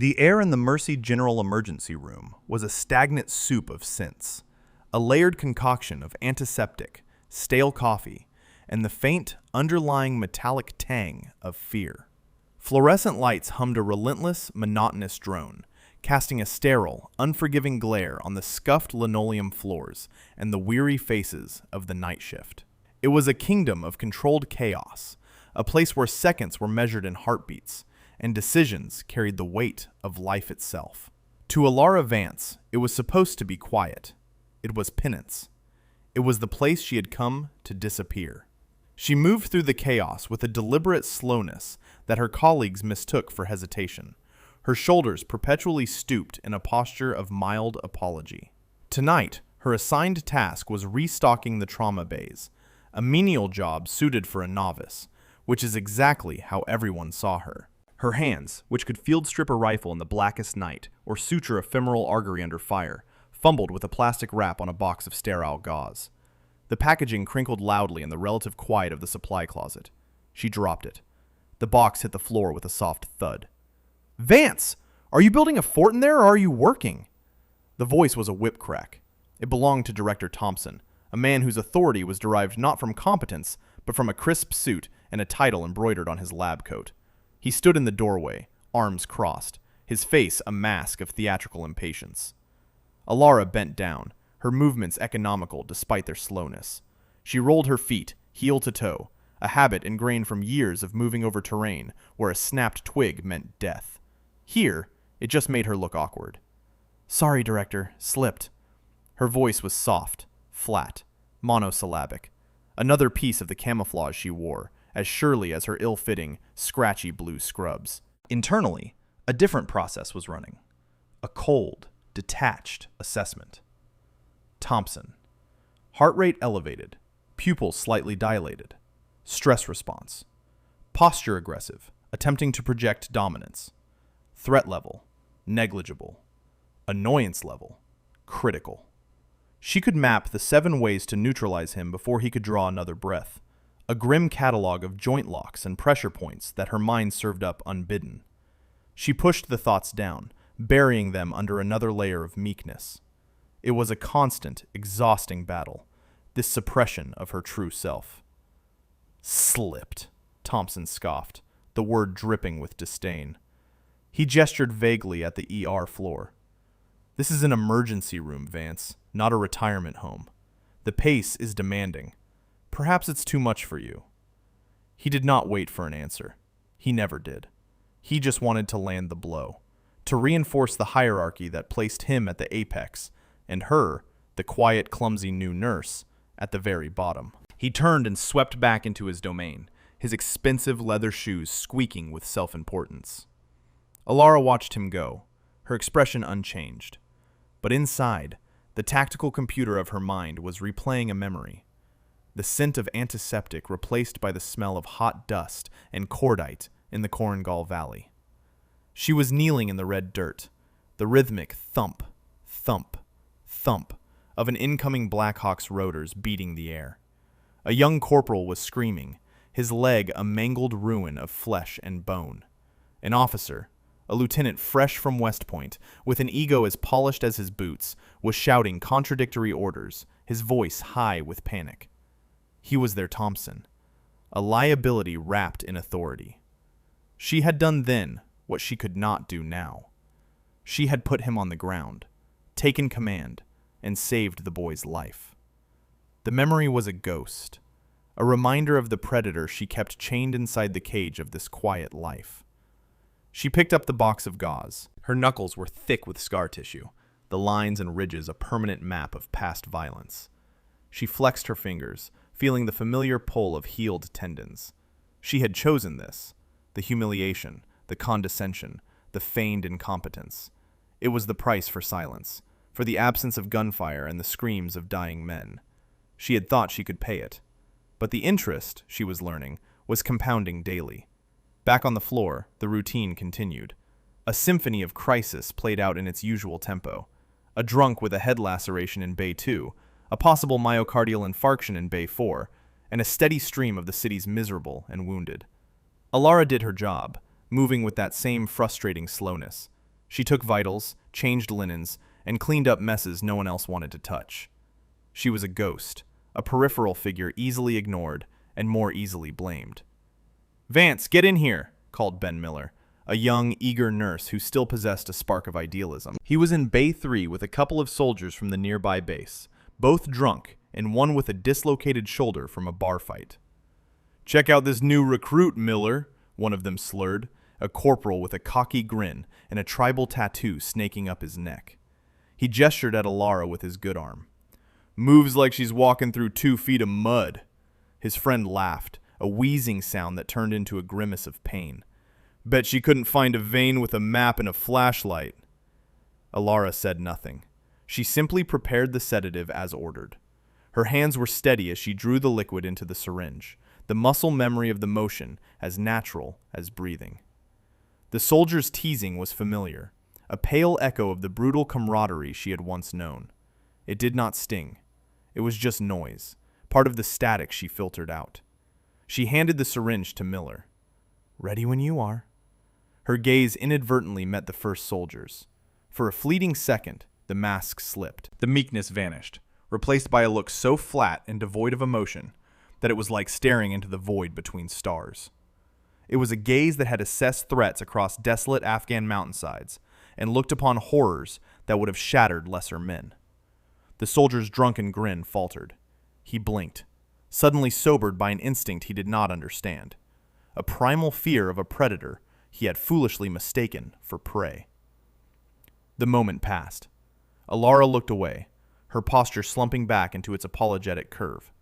The air in the Mercy General Emergency Room was a stagnant soup of scents, a layered concoction of antiseptic, stale coffee, and the faint, underlying metallic tang of fear. Fluorescent lights hummed a relentless, monotonous drone, casting a sterile, unforgiving glare on the scuffed linoleum floors and the weary faces of the night shift. It was a kingdom of controlled chaos, a place where seconds were measured in heartbeats, and decisions carried the weight of life itself. To Alara Vance, it was supposed to be quiet. It was penance. It was the place she had come to disappear. She moved through the chaos with a deliberate slowness that her colleagues mistook for hesitation, her shoulders perpetually stooped in a posture of mild apology. Tonight, her assigned task was restocking the trauma bays, a menial job suited for a novice, which is exactly how everyone saw her. Her hands, which could field strip a rifle in the blackest night or suture a femoral artery under fire, fumbled with a plastic wrap on a box of sterile gauze. The packaging crinkled loudly in the relative quiet of the supply closet. She dropped it. The box hit the floor with a soft thud. "Vance! Are you building a fort in there, or are you working?" The voice was a whip crack. It belonged to Director Thompson, a man whose authority was derived not from competence, but from a crisp suit and a title embroidered on his lab coat. He stood in the doorway, arms crossed, his face a mask of theatrical impatience. Alara bent down, her movements economical despite their slowness. She rolled her feet, heel to toe, a habit ingrained from years of moving over terrain where a snapped twig meant death. Here, it just made her look awkward. "Sorry, Director, slipped." Her voice was soft, flat, monosyllabic, another piece of the camouflage she wore, as surely as her ill-fitting, scratchy blue scrubs. Internally, a different process was running. A cold, detached assessment. Thompson. Heart rate elevated, pupils slightly dilated. Stress response. Posture aggressive, attempting to project dominance. Threat level, negligible. Annoyance level, critical. She could map the 7 ways to neutralize him before he could draw another breath. A grim catalog of joint locks and pressure points that her mind served up unbidden. She pushed the thoughts down, burying them under another layer of meekness. It was a constant, exhausting battle, this suppression of her true self. "Slipped," Thompson scoffed, the word dripping with disdain. He gestured vaguely at the ER floor. "This is an emergency room, Vance, not a retirement home. The pace is demanding. Perhaps it's too much for you." He did not wait for an answer. He never did. He just wanted to land the blow, to reinforce the hierarchy that placed him at the apex, and her, the quiet, clumsy new nurse, at the very bottom. He turned and swept back into his domain, his expensive leather shoes squeaking with self-importance. Alara watched him go, her expression unchanged. But inside, the tactical computer of her mind was replaying a memory. The scent of antiseptic replaced by the smell of hot dust and cordite in the Korengal Valley. She was kneeling in the red dirt, the rhythmic thump, thump, thump of an incoming Blackhawk's rotors beating the air. A young corporal was screaming, his leg a mangled ruin of flesh and bone. An officer, a lieutenant fresh from West Point, with an ego as polished as his boots, was shouting contradictory orders, his voice high with panic. He was their Thompson, a liability wrapped in authority. She had done then what she could not do now. She had put him on the ground, taken command, and saved the boy's life. The memory was a ghost, a reminder of the predator she kept chained inside the cage of this quiet life. She picked up the box of gauze. Her knuckles were thick with scar tissue, the lines and ridges a permanent map of past violence. She flexed her fingers, feeling the familiar pull of healed tendons. She had chosen this, the humiliation, the condescension, the feigned incompetence. It was the price for silence, for the absence of gunfire and the screams of dying men. She had thought she could pay it. But the interest, she was learning, was compounding daily. Back on the floor, the routine continued. A symphony of crisis played out in its usual tempo. A drunk with a head laceration in Bay 2, a possible myocardial infarction in Bay 4, and a steady stream of the city's miserable and wounded. Alara did her job, moving with that same frustrating slowness. She took vitals, changed linens, and cleaned up messes no one else wanted to touch. She was a ghost, a peripheral figure easily ignored and more easily blamed. "Vance, get in here," called Ben Miller, a young, eager nurse who still possessed a spark of idealism. He was in Bay 3 with a couple of soldiers from the nearby base, both drunk and one with a dislocated shoulder from a bar fight. "Check out this new recruit, Miller," one of them slurred, a corporal with a cocky grin and a tribal tattoo snaking up his neck. He gestured at Alara with his good arm. "Moves like she's walking through 2 feet of mud." His friend laughed, a wheezing sound that turned into a grimace of pain. "Bet she couldn't find a vein with a map and a flashlight." Alara said nothing. She simply prepared the sedative as ordered. Her hands were steady as she drew the liquid into the syringe, the muscle memory of the motion as natural as breathing. The soldier's teasing was familiar, a pale echo of the brutal camaraderie she had once known. It did not sting. It was just noise, part of the static she filtered out. She handed the syringe to Miller. "Ready when you are." Her gaze inadvertently met the first soldier's. For a fleeting second, the mask slipped. The meekness vanished, replaced by a look so flat and devoid of emotion that it was like staring into the void between stars. It was a gaze that had assessed threats across desolate Afghan mountainsides and looked upon horrors that would have shattered lesser men. The soldier's drunken grin faltered. He blinked, suddenly sobered by an instinct he did not understand, a primal fear of a predator he had foolishly mistaken for prey. The moment passed. Alara looked away, her posture slumping back into its apologetic curve.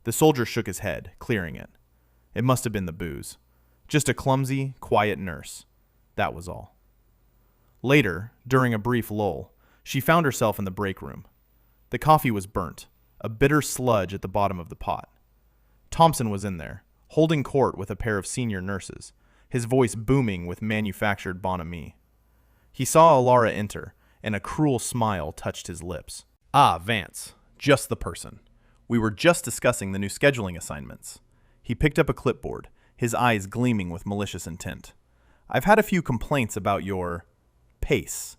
The soldier shook his head, clearing it. It must have been the booze. Just a clumsy, quiet nurse. That was all. Later, during a brief lull, she found herself in the break room. The coffee was burnt, a bitter sludge at the bottom of the pot. Thompson was in there, holding court with a pair of senior nurses, his voice booming with manufactured bonhomie. He saw Alara enter, and a cruel smile touched his lips. "Ah, Vance, just the person. We were just discussing the new scheduling assignments." He picked up a clipboard, his eyes gleaming with malicious intent. "I've had a few complaints about your pace.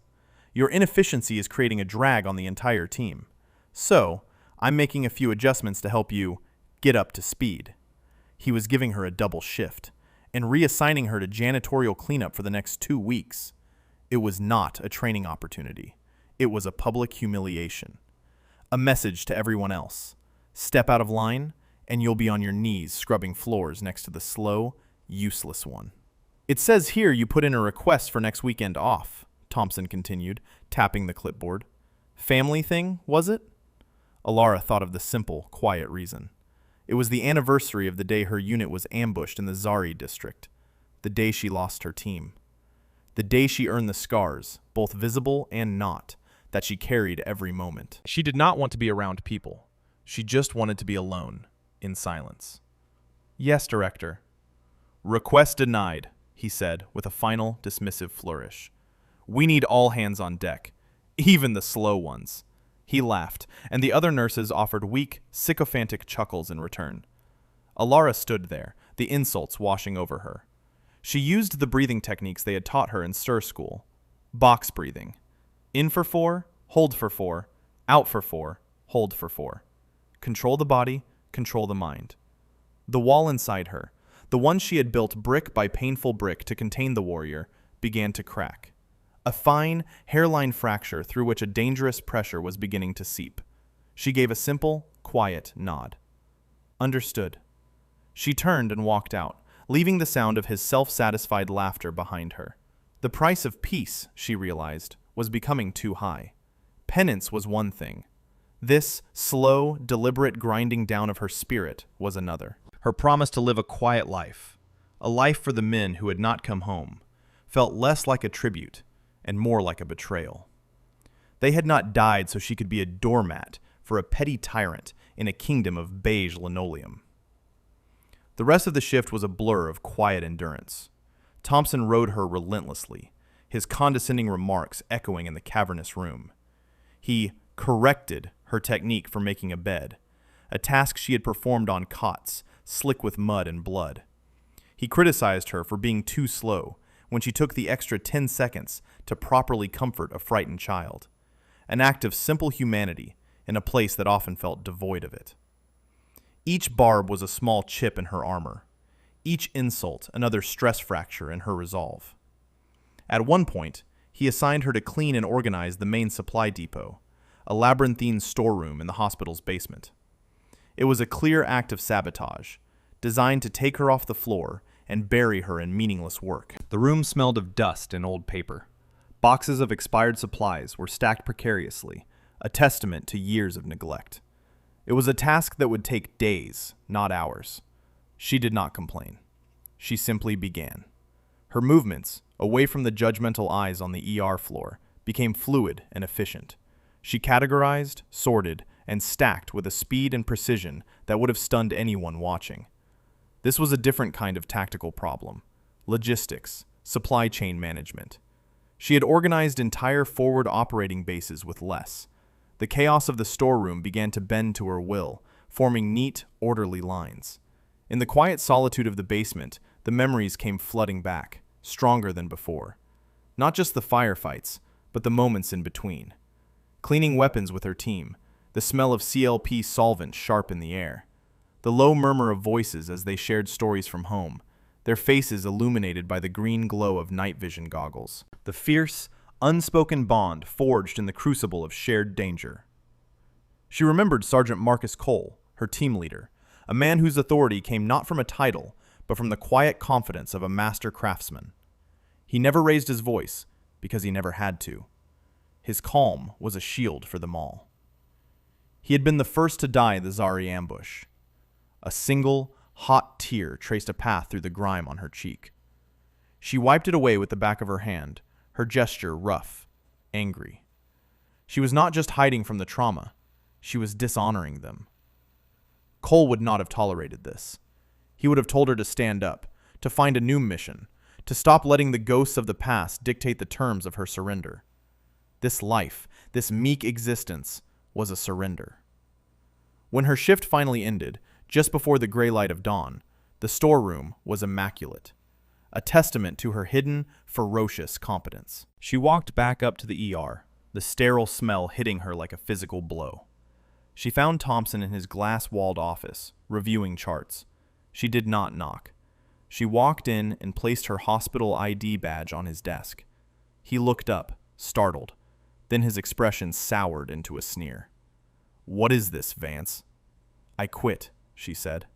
Your inefficiency is creating a drag on the entire team. So, I'm making a few adjustments to help you get up to speed." He was giving her a double shift and reassigning her to janitorial cleanup for the next 2 weeks. It was not a training opportunity. It was a public humiliation. A message to everyone else. Step out of line, and you'll be on your knees scrubbing floors next to the slow, useless one. "It says here you put in a request for next weekend off," Thompson continued, tapping the clipboard. "Family thing, was it?" Alara thought of the simple, quiet reason. It was the anniversary of the day her unit was ambushed in the Zari district, the day she lost her team. The day she earned the scars, both visible and not, that she carried every moment. She did not want to be around people. She just wanted to be alone, in silence. "Yes, Director." "Request denied," he said, with a final, dismissive flourish. "We need all hands on deck, even the slow ones." He laughed, and the other nurses offered weak, sycophantic chuckles in return. Alara stood there, the insults washing over her. She used the breathing techniques they had taught her in STIR school. Box breathing. In for 4, hold for 4, out for 4, hold for 4. Control the body, control the mind. The wall inside her, the one she had built brick by painful brick to contain the warrior, began to crack. A fine, hairline fracture through which a dangerous pressure was beginning to seep. She gave a simple, quiet nod. Understood. She turned and walked out, leaving the sound of his self-satisfied laughter behind her. The price of peace, she realized, was becoming too high. Penance was one thing. This slow, deliberate grinding down of her spirit was another. Her promise to live a quiet life, a life for the men who had not come home, felt less like a tribute and more like a betrayal. They had not died so she could be a doormat for a petty tyrant in a kingdom of beige linoleum. The rest of the shift was a blur of quiet endurance. Thompson rode her relentlessly, his condescending remarks echoing in the cavernous room. He corrected her technique for making a bed, a task she had performed on cots, slick with mud and blood. He criticized her for being too slow when she took the extra 10 seconds to properly comfort a frightened child. An act of simple humanity in a place that often felt devoid of it. Each barb was a small chip in her armor. Each insult another stress fracture in her resolve. At one point, he assigned her to clean and organize the main supply depot, a labyrinthine storeroom in the hospital's basement. It was a clear act of sabotage, designed to take her off the floor and bury her in meaningless work. The room smelled of dust and old paper. Boxes of expired supplies were stacked precariously, a testament to years of neglect. It was a task that would take days, not hours. She did not complain. She simply began. Her movements, away from the judgmental eyes on the ER floor, became fluid and efficient. She categorized, sorted, and stacked with a speed and precision that would have stunned anyone watching. This was a different kind of tactical problem. Logistics, supply chain management. She had organized entire forward operating bases with less. The chaos of the storeroom began to bend to her will, forming neat, orderly lines. In the quiet solitude of the basement, the memories came flooding back, stronger than before. Not just the firefights, but the moments in between. Cleaning weapons with her team, the smell of CLP solvent sharp in the air. The low murmur of voices as they shared stories from home, their faces illuminated by the green glow of night vision goggles. The fierce, unspoken bond forged in the crucible of shared danger. She remembered Sergeant Marcus Cole, her team leader, a man whose authority came not from a title, but from the quiet confidence of a master craftsman. He never raised his voice, because he never had to. His calm was a shield for them all. He had been the first to die the Zari ambush. A single, hot tear traced a path through the grime on her cheek. She wiped it away with the back of her hand, her gesture rough, angry. She was not just hiding from the trauma, she was dishonoring them. Cole would not have tolerated this. He would have told her to stand up, to find a new mission, to stop letting the ghosts of the past dictate the terms of her surrender. This life, this meek existence, was a surrender. When her shift finally ended, just before the gray light of dawn, the storeroom was immaculate, a testament to her hidden, ferocious competence. She walked back up to the ER, the sterile smell hitting her like a physical blow. She found Thompson in his glass-walled office, reviewing charts. She did not knock. She walked in and placed her hospital ID badge on his desk. He looked up, startled. Then his expression soured into a sneer. "What is this, Vance?" "I quit," she said.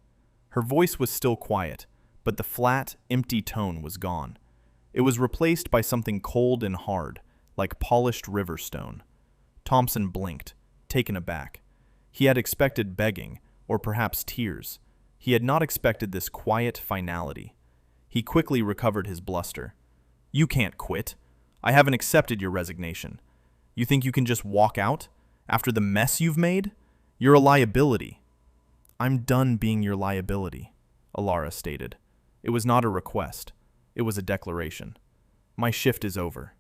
Her voice was still quiet, but the flat, empty tone was gone. It was replaced by something cold and hard, like polished river stone. Thompson blinked, taken aback. He had expected begging, or perhaps tears. He had not expected this quiet finality. He quickly recovered his bluster. "You can't quit. I haven't accepted your resignation. You think you can just walk out? After the mess you've made? You're a liability." "I'm done being your liability," Alara stated. It was not a request. It was a declaration. "My shift is over."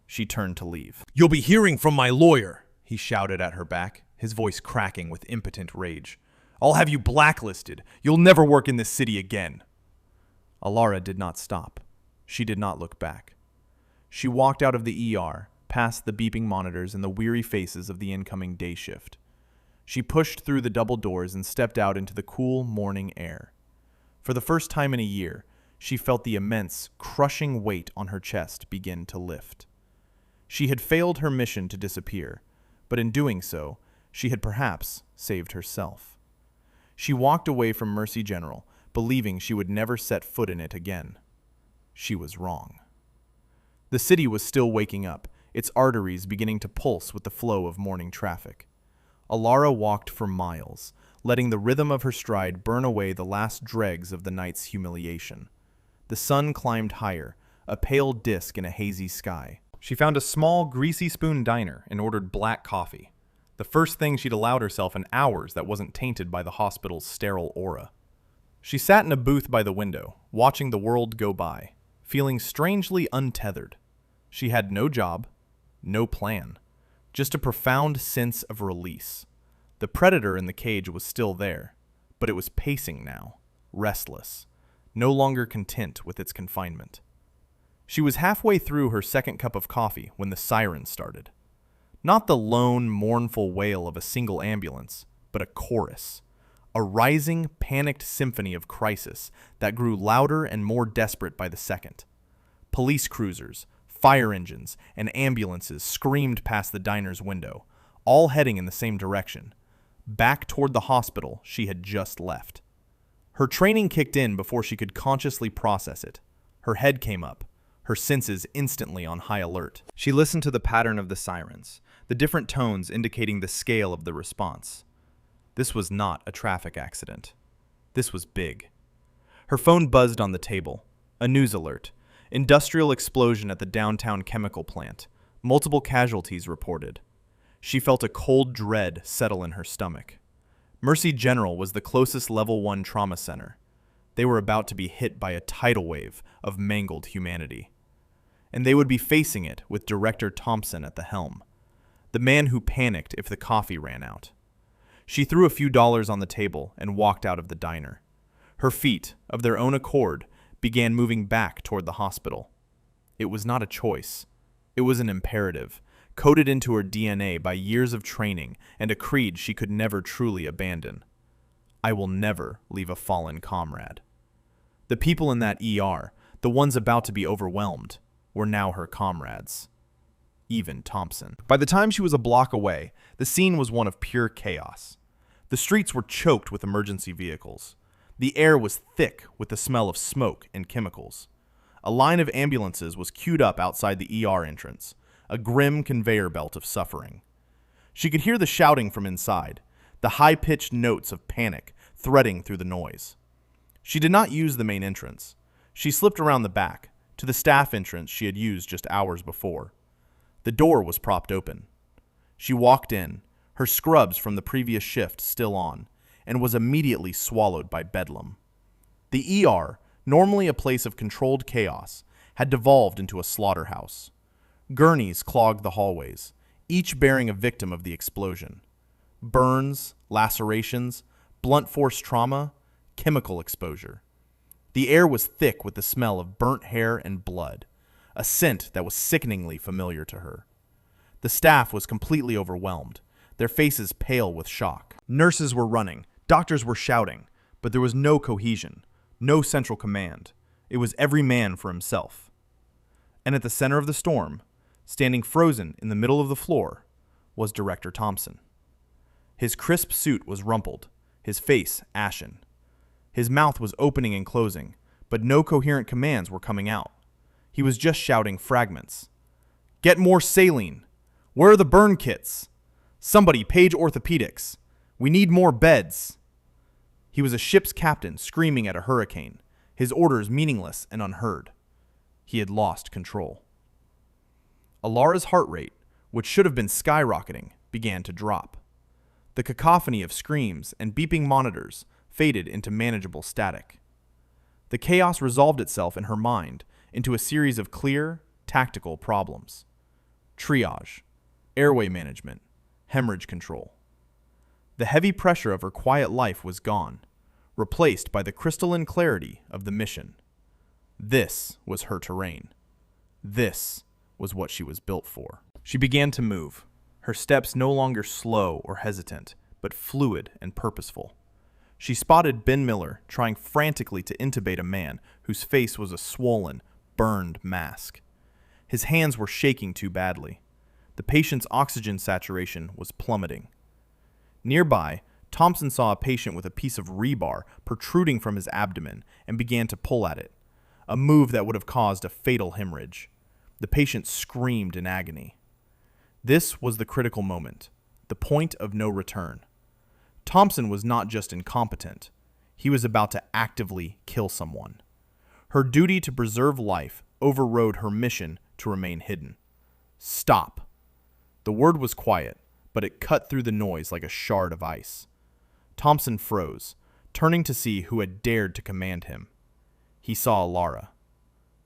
She turned to leave. "You'll be hearing from my lawyer," he shouted at her back, his voice cracking with impotent rage. "I'll have you blacklisted. You'll never work in this city again." Alara did not stop. She did not look back. She walked out of the ER, past the beeping monitors and the weary faces of the incoming day shift. She pushed through the double doors and stepped out into the cool morning air. For the first time in a year, she felt the immense, crushing weight on her chest begin to lift. She had failed her mission to disappear, but in doing so, she had perhaps saved herself. She walked away from Mercy General, believing she would never set foot in it again. She was wrong. The city was still waking up, its arteries beginning to pulse with the flow of morning traffic. Alara walked for miles, letting the rhythm of her stride burn away the last dregs of the night's humiliation. The sun climbed higher, a pale disk in a hazy sky. She found a small, greasy spoon diner and ordered black coffee. The first thing she'd allowed herself in hours that wasn't tainted by the hospital's sterile aura. She sat in a booth by the window, watching the world go by, feeling strangely untethered. She had no job, no plan, just a profound sense of release. The predator in the cage was still there, but it was pacing now, restless, no longer content with its confinement. She was halfway through her second cup of coffee when the siren started. Not the lone, mournful wail of a single ambulance, but a chorus. A rising, panicked symphony of crisis that grew louder and more desperate by the second. Police cruisers, fire engines, and ambulances screamed past the diner's window, all heading in the same direction, back toward the hospital she had just left. Her training kicked in before she could consciously process it. Her head came up, her senses instantly on high alert. She listened to the pattern of the sirens, the different tones indicating the scale of the response. This was not a traffic accident. This was big. Her phone buzzed on the table. A news alert. Industrial explosion at the downtown chemical plant. Multiple casualties reported. She felt a cold dread settle in her stomach. Mercy General was the closest Level 1 trauma center. They were about to be hit by a tidal wave of mangled humanity. And they would be facing it with Director Thompson at the helm, the man who panicked if the coffee ran out. She threw a few dollars on the table and walked out of the diner. Her feet, of their own accord, began moving back toward the hospital. It was not a choice. It was an imperative, coded into her DNA by years of training and a creed she could never truly abandon. I will never leave a fallen comrade. The people in that ER, the ones about to be overwhelmed, were now her comrades. Even Thompson. By the time she was a block away, the scene was one of pure chaos. The streets were choked with emergency vehicles. The air was thick with the smell of smoke and chemicals. A line of ambulances was queued up outside the ER entrance, a grim conveyor belt of suffering. She could hear the shouting from inside, the high-pitched notes of panic threading through the noise. She did not use the main entrance. She slipped around the back, to the staff entrance she had used just hours before. The door was propped open. She walked in, her scrubs from the previous shift still on, and was immediately swallowed by bedlam. The ER, normally a place of controlled chaos, had devolved into a slaughterhouse. Gurneys clogged the hallways, each bearing a victim of the explosion. Burns, lacerations, blunt force trauma, chemical exposure. The air was thick with the smell of burnt hair and blood, a scent that was sickeningly familiar to her. The staff was completely overwhelmed, their faces pale with shock. Nurses were running, doctors were shouting, but there was no cohesion, no central command. It was every man for himself. And at the center of the storm, standing frozen in the middle of the floor, was Director Thompson. His crisp suit was rumpled, his face ashen. His mouth was opening and closing, but no coherent commands were coming out. He was just shouting fragments. Get more saline. Where are the burn kits? Somebody page orthopedics. We need more beds. He was a ship's captain screaming at a hurricane, his orders meaningless and unheard. He had lost control. Alara's heart rate, which should have been skyrocketing, began to drop. The cacophony of screams and beeping monitors faded into manageable static. The chaos resolved itself in her mind into a series of clear, tactical problems. Triage, airway management, hemorrhage control. The heavy pressure of her quiet life was gone, replaced by the crystalline clarity of the mission. This was her terrain. This was what she was built for. She began to move, her steps no longer slow or hesitant, but fluid and purposeful. She spotted Ben Miller trying frantically to intubate a man whose face was a swollen, burned mask. His hands were shaking too badly. The patient's oxygen saturation was plummeting. Nearby, Thompson saw a patient with a piece of rebar protruding from his abdomen and began to pull at it, a move that would have caused a fatal hemorrhage. The patient screamed in agony. This was the critical moment, the point of no return. Thompson was not just incompetent. He was about to actively kill someone. Her duty to preserve life overrode her mission to remain hidden. Stop. The word was quiet, but it cut through the noise like a shard of ice. Thompson froze, turning to see who had dared to command him. He saw Alara.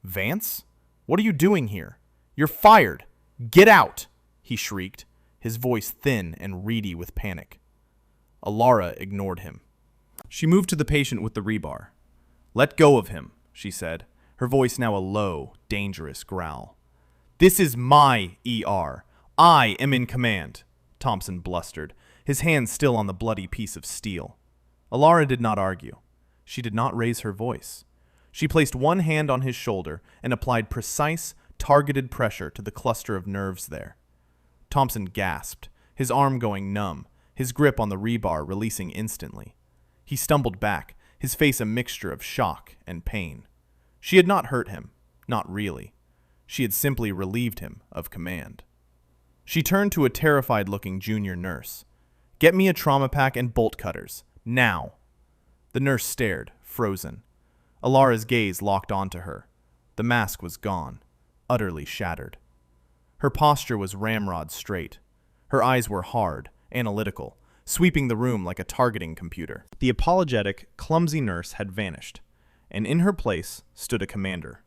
Vance? What are you doing here? You're fired. Get out, he shrieked, his voice thin and reedy with panic. Alara ignored him. She moved to the patient with the rebar. Let go of him, she said, her voice now a low, dangerous growl. "This is my ER. I am in command," Thompson blustered, his hand still on the bloody piece of steel. Alara did not argue. She did not raise her voice. She placed one hand on his shoulder and applied precise, targeted pressure to the cluster of nerves there. Thompson gasped, his arm going numb, his grip on the rebar releasing instantly. He stumbled back, his face a mixture of shock and pain. She had not hurt him, not really. She had simply relieved him of command. She turned to a terrified-looking junior nurse. "Get me a trauma pack and bolt cutters, now." The nurse stared, frozen. Alara's gaze locked onto her. The mask was gone, utterly shattered. Her posture was ramrod straight. Her eyes were hard, analytical, sweeping the room like a targeting computer. The apologetic, clumsy nurse had vanished, and in her place stood a commander.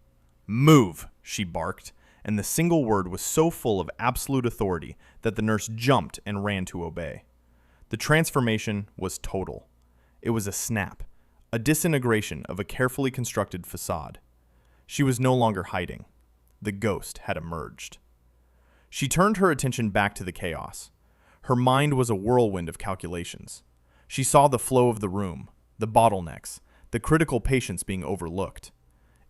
"Move," she barked, and the single word was so full of absolute authority that the nurse jumped and ran to obey. The transformation was total. It was a snap, a disintegration of a carefully constructed facade. She was no longer hiding. The ghost had emerged. She turned her attention back to the chaos. Her mind was a whirlwind of calculations. She saw the flow of the room, the bottlenecks, the critical patients being overlooked.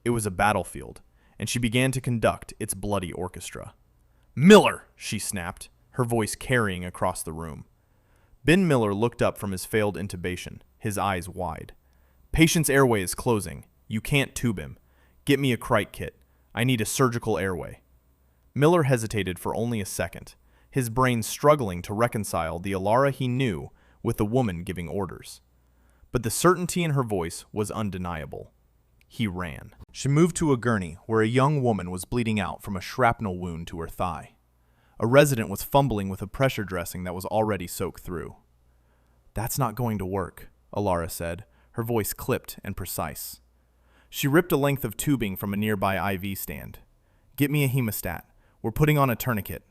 It was a battlefield, and she began to conduct its bloody orchestra. "Miller!" she snapped, her voice carrying across the room. Ben Miller looked up from his failed intubation, his eyes wide. "Patient's airway is closing. You can't tube him. Get me a crite kit. I need a surgical airway." Miller hesitated for only a second, his brain struggling to reconcile the Alara he knew with the woman giving orders. But the certainty in her voice was undeniable. He ran. She moved to a gurney where a young woman was bleeding out from a shrapnel wound to her thigh. A resident was fumbling with a pressure dressing that was already soaked through. "That's not going to work," Alara said, her voice clipped and precise. She ripped a length of tubing from a nearby IV stand. "Get me a hemostat. We're putting on a tourniquet."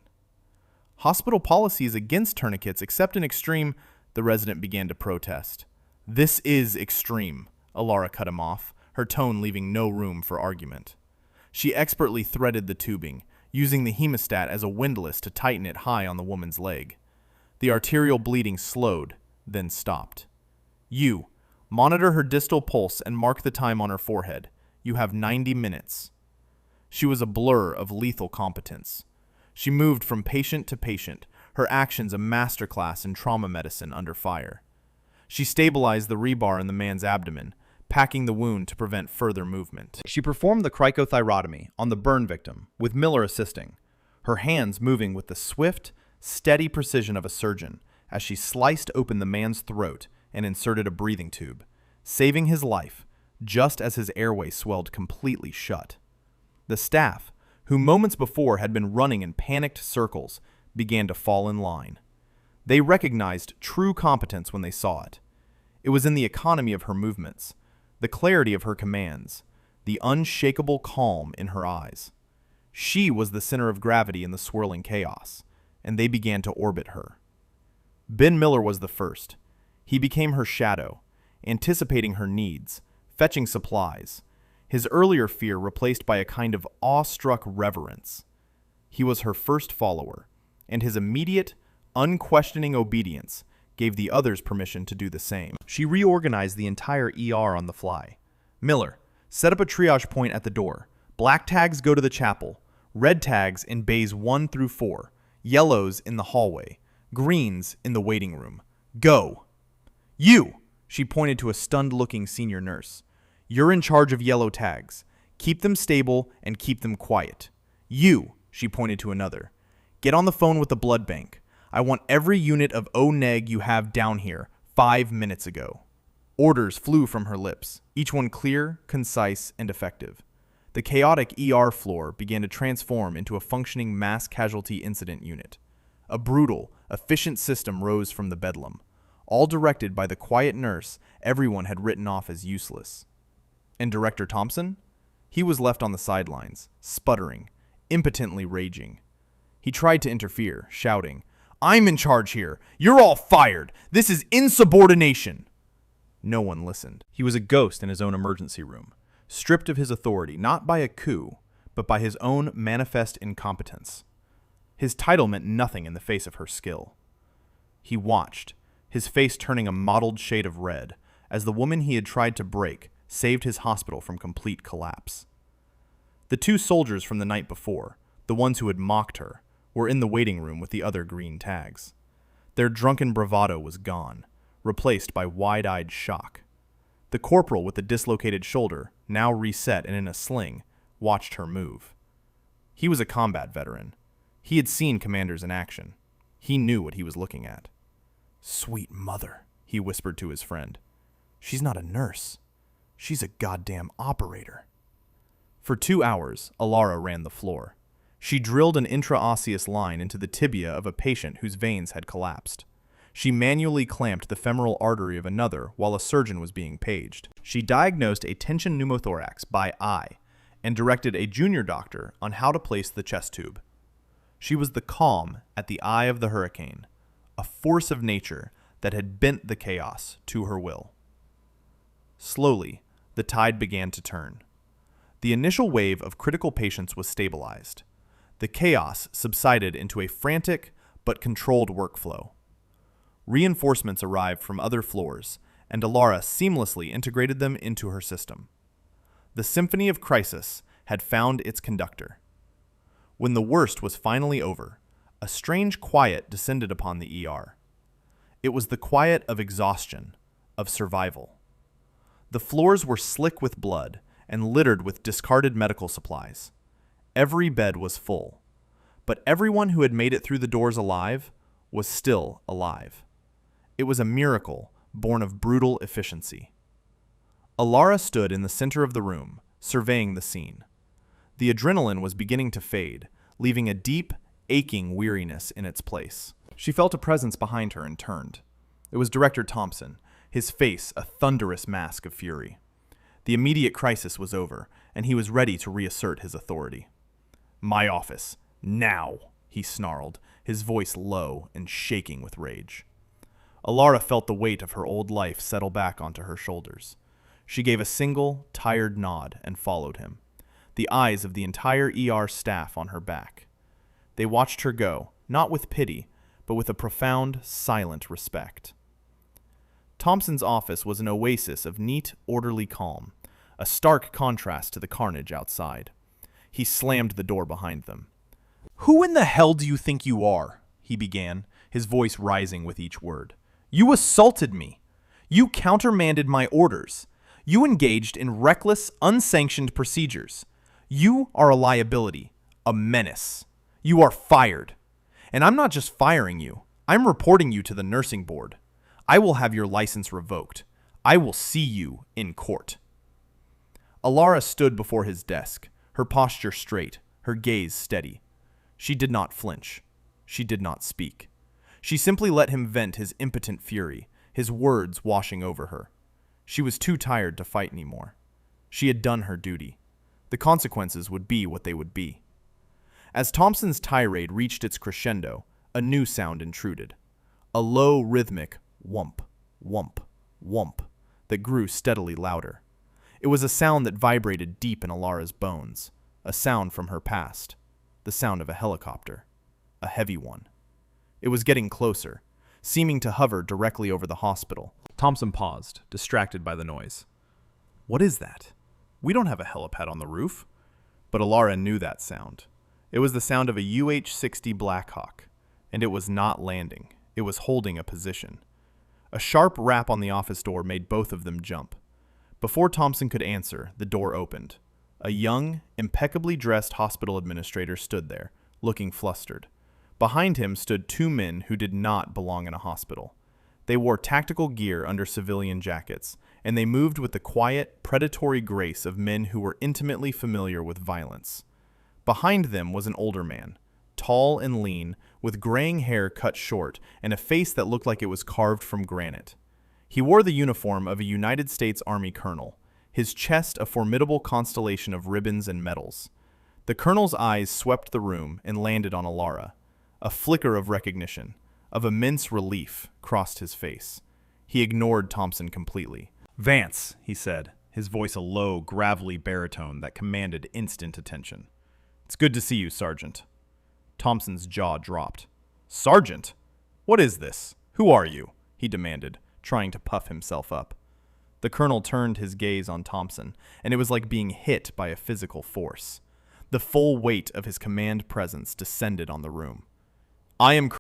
"Hospital policy is against tourniquets except in extreme," the resident began to protest. "This is extreme," Alara cut him off, her tone leaving no room for argument. She expertly threaded the tubing, using the hemostat as a windlass to tighten it high on the woman's leg. The arterial bleeding slowed, then stopped. "You, monitor her distal pulse and mark the time on her forehead. You have 90 minutes. She was a blur of lethal competence. She moved from patient to patient, her actions a masterclass in trauma medicine under fire. She stabilized the rebar in the man's abdomen, packing the wound to prevent further movement. She performed the cricothyrotomy on the burn victim, with Miller assisting, her hands moving with the swift, steady precision of a surgeon as she sliced open the man's throat and inserted a breathing tube, saving his life just as his airway swelled completely shut. The staff, who moments before had been running in panicked circles, began to fall in line. They recognized true competence when they saw it. It was in the economy of her movements, the clarity of her commands, the unshakable calm in her eyes. She was the center of gravity in the swirling chaos, and they began to orbit her. Ben Miller was the first. He became her shadow, anticipating her needs, fetching supplies, his earlier fear replaced by a kind of awestruck reverence. He was her first follower, and his immediate, unquestioning obedience gave the others permission to do the same. She reorganized the entire ER on the fly. "Miller, set up a triage point at the door. Black tags go to the chapel, red tags in bays 1 through 4, yellows in the hallway, greens in the waiting room. Go." "You!" She pointed to a stunned-looking senior nurse. "You're in charge of yellow tags. Keep them stable and keep them quiet. You," she pointed to another. "Get on the phone with the blood bank. I want every unit of O-neg you have down here 5 minutes ago." Orders flew from her lips, each one clear, concise, and effective. The chaotic ER floor began to transform into a functioning mass casualty incident unit. A brutal, efficient system rose from the bedlam, all directed by the quiet nurse everyone had written off as useless. And Director Thompson? He was left on the sidelines, sputtering, impotently raging. He tried to interfere, shouting, "I'm in charge here! You're all fired! This is insubordination!" No one listened. He was a ghost in his own emergency room, stripped of his authority not by a coup, but by his own manifest incompetence. His title meant nothing in the face of her skill. He watched, his face turning a mottled shade of red, as the woman he had tried to break saved his hospital from complete collapse. The two soldiers from the night before, the ones who had mocked her, were in the waiting room with the other green tags. Their drunken bravado was gone, replaced by wide-eyed shock. The corporal with the dislocated shoulder, now reset and in a sling, watched her move. He was a combat veteran. He had seen commanders in action. He knew what he was looking at. "Sweet mother," he whispered to his friend. "She's not a nurse. She's a goddamn operator." For 2 hours, Alara ran the floor. She drilled an intraosseous line into the tibia of a patient whose veins had collapsed. She manually clamped the femoral artery of another while a surgeon was being paged. She diagnosed a tension pneumothorax by eye and directed a junior doctor on how to place the chest tube. She was the calm at the eye of the hurricane, a force of nature that had bent the chaos to her will. Slowly, the tide began to turn. The initial wave of critical patients was stabilized. The chaos subsided into a frantic but controlled workflow. Reinforcements arrived from other floors, and Alara seamlessly integrated them into her system. The symphony of crisis had found its conductor. When the worst was finally over, a strange quiet descended upon the ER. It was the quiet of exhaustion, of survival. The floors were slick with blood and littered with discarded medical supplies. Every bed was full, but everyone who had made it through the doors alive was still alive. It was a miracle born of brutal efficiency. Alara stood in the center of the room, surveying the scene. The adrenaline was beginning to fade, leaving a deep, aching weariness in its place. She felt a presence behind her and turned. It was Director Thompson, his face a thunderous mask of fury. The immediate crisis was over, and he was ready to reassert his authority. "My office, now," he snarled, his voice low and shaking with rage. Alara felt the weight of her old life settle back onto her shoulders. She gave a single, tired nod and followed him, the eyes of the entire ER staff on her back. They watched her go, not with pity, but with a profound, silent respect. Thompson's office was an oasis of neat, orderly calm, a stark contrast to the carnage outside. He slammed the door behind them. "Who in the hell do you think you are?" he began, his voice rising with each word. "You assaulted me. You countermanded my orders. You engaged in reckless, unsanctioned procedures. You are a liability, a menace. You are fired. And I'm not just firing you. I'm reporting you to the nursing board. I will have your license revoked. I will see you in court." Alara stood before his desk, her posture straight, her gaze steady. She did not flinch. She did not speak. She simply let him vent his impotent fury, his words washing over her. She was too tired to fight anymore. She had done her duty. The consequences would be what they would be. As Thompson's tirade reached its crescendo, a new sound intruded. A low, rhythmic whump, whump, whump that grew steadily louder. It was a sound that vibrated deep in Alara's bones, a sound from her past, the sound of a helicopter, a heavy one. It was getting closer, seeming to hover directly over the hospital. Thompson paused, distracted by the noise. "What is that? We don't have a helipad on the roof." But Alara knew that sound. It was the sound of a UH-60 Blackhawk, and it was not landing. It was holding a position. A sharp rap on the office door made both of them jump. Before Thompson could answer, the door opened. A young, impeccably dressed hospital administrator stood there, looking flustered. Behind him stood two men who did not belong in a hospital. They wore tactical gear under civilian jackets, and they moved with the quiet, predatory grace of men who were intimately familiar with violence. Behind them was an older man, tall and lean, with graying hair cut short and a face that looked like it was carved from granite. He wore the uniform of a United States Army colonel, his chest a formidable constellation of ribbons and medals. The colonel's eyes swept the room and landed on Alara. A flicker of recognition, of immense relief, crossed his face. He ignored Thompson completely. "Vance," he said, his voice a low, gravelly baritone that commanded instant attention. "It's good to see you, Sergeant." Thompson's jaw dropped. "Sergeant? What is this? Who are you?" he demanded, trying to puff himself up. The colonel turned his gaze on Thompson, and it was like being hit by a physical force. The full weight of his command presence descended on the room. "I am